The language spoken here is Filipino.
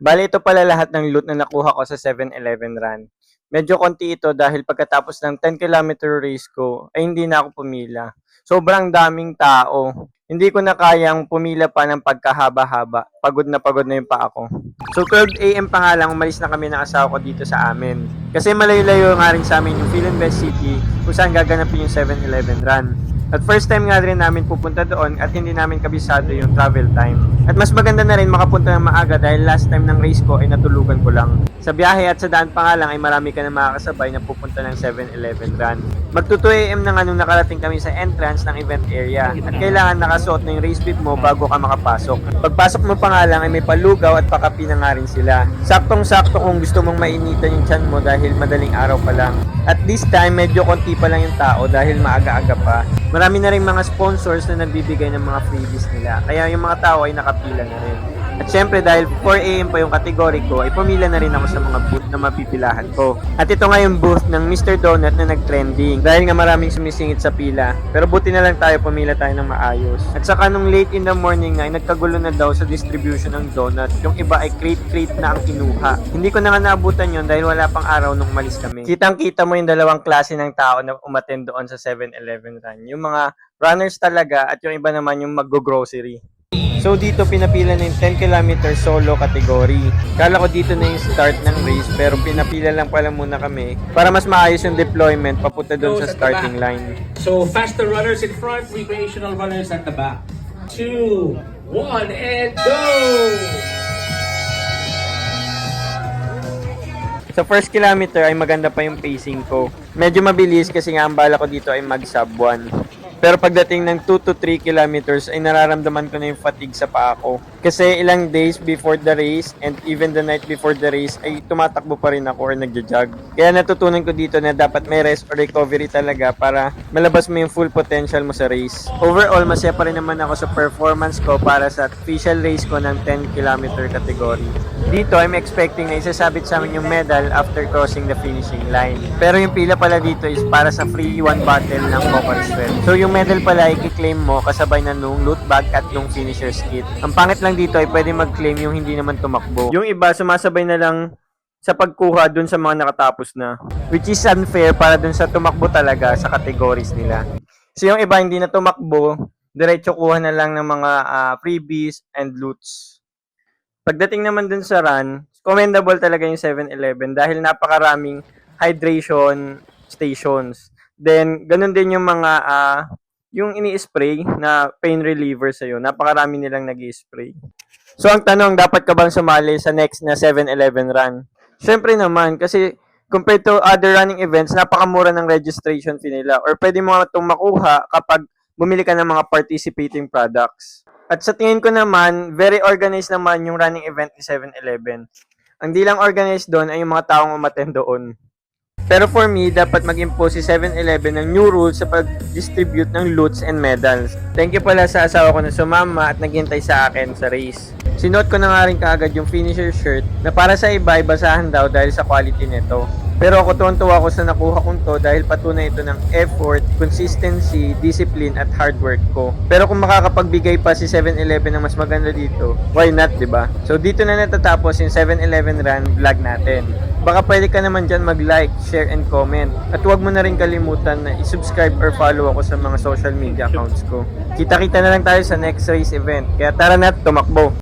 Bale ito pala lahat ng loot na nakuha ko sa 7-Eleven run. Medyo konti ito dahil pagkatapos ng 10 kilometer race ko ay hindi na ako pumila. Sobrang daming tao. Hindi ko na kayang pumila pa ng pagkahaba-haba. Pagod na yung paa ko. So 12 AM pa nga lang umalis na kami ng asawa ko dito sa amin. Kasi malayo-layo nga rin sa amin yung Philinvest City kung saan gaganapin yung 7-Eleven run. At first time nga rin namin pupunta doon at hindi namin kabisado yung travel time. At mas maganda na rin makapunta ng maaga dahil last time ng race ko ay natulugan ko lang. Sa biyahe at sa daan pa nga lang ay marami ka na makakasabay na pupunta ng 7-Eleven run. Magto 2 AM na nga nung nakarating kami sa entrance ng event area at kailangan nakasuot na yung race bib mo bago ka makapasok. Pagpasok mo pa nga lang ay may palugaw at pakapi na nga rin sila. Saktong-sakto kung gusto mong mainitan yung tiyan mo dahil madaling araw pa lang. At this time medyo konti pa lang yung tao dahil maaga-aga pa. Marami na rin mga sponsors na nagbibigay ng mga freebies nila. Kaya yung mga tao ay nakapila na rin. At syempre dahil 4 AM pa yung kategory ko, ay pumila na rin ako sa mga booth na mapipilahan ko. At ito nga yung booth ng Mr. Donut na nag-trending. Dahil nga maraming sumisingit sa pila. Pero buti na lang tayo, pumila tayo ng maayos. At saka nung late in the morning nga, ay nagkagulo na daw sa distribution ng donut. Yung iba ay crate na ang kinuha. Hindi ko na nga naabutan yun dahil wala pang araw nung umalis kami. Kitang-kita mo yung dalawang klase ng tao na umattend doon sa 7-Eleven run. Yung mga runners talaga at yung iba naman yung mag-grocery. So dito pinapila na yung 10 kilometer solo category. Kala ko dito na yung start ng race pero pinapila lang pala muna kami para mas maayos yung deployment papunta doon sa starting line. So faster runners in front, recreational runners at the back. 2, 1, and go! Sa first kilometer ay maganda pa yung pacing ko. Medyo mabilis kasi nga ang bala ko dito ay mag sub 1. Pero pagdating ng 2 to 3 kilometers ay nararamdaman ko na yung fatigue sa paa ko. Kasi ilang days before the race and even the night before the race ay tumatakbo pa rin ako or nagja-jog. Kaya natutunan ko dito na dapat may rest or recovery talaga para malabas mo yung full potential mo sa race. Overall, masaya pa rin naman ako sa performance ko para sa official race ko ng 10 kilometer category. Dito, I'm expecting na isasabit sa amin yung medal after crossing the finishing line. Pero yung pila pala dito is para sa free 1 bottle ng Coca Sweat. So yung medal pala ay i-claim mo kasabay na nung loot bag at nung finisher's kit. Ang pangit lang dito ay pwede mag-claim yung hindi naman tumakbo. Yung iba sumasabay na lang sa pagkuha dun sa mga nakatapos na. Which is unfair para dun sa tumakbo talaga sa categories nila. So yung iba hindi na tumakbo, diretso kuha na lang ng mga freebies and loots. Pagdating naman dun sa run, commendable talaga yung 7-Eleven dahil napakaraming hydration stations. Then, ganun din yung mga yung ini-spray na pain reliever sa'yo. Napakarami nilang nag-i-spray. So, ang tanong, dapat ka bang sumali sa next na 7-Eleven run? Syempre naman, kasi compared to other running events, napakamura ng registration fee nila. Or pwede mo itong makuha kapag bumili ka ng mga participating products. At sa tingin ko naman, very organized naman yung running event ni 7-Eleven. Ang di lang organized doon ay yung mga taong umattend doon. Pero for me, dapat mag-impose si 7-Eleven ng new rules sa pag-distribute ng loots and medals. Thank you pala sa asawa ko na sumama at naghintay sa akin sa race. Sinuot ko na nga rin kaagad yung finisher shirt na para sa iba ay basahan daw dahil sa quality nito. Pero ako tuwan-tuwa ko sa nakuha kong to dahil patunay ito ng effort, consistency, discipline at hard work ko. Pero kung makakapagbigay pa si 7-Eleven ng mas maganda dito, why not, diba? So dito na natatapos yung 7-Eleven run vlog natin. Baka pwede ka naman dyan mag-like, share, and comment. At huwag mo na rin kalimutan na i-subscribe or follow ako sa mga social media accounts ko. Kita-kita na lang tayo sa next race event. Kaya tara na, tumakbo!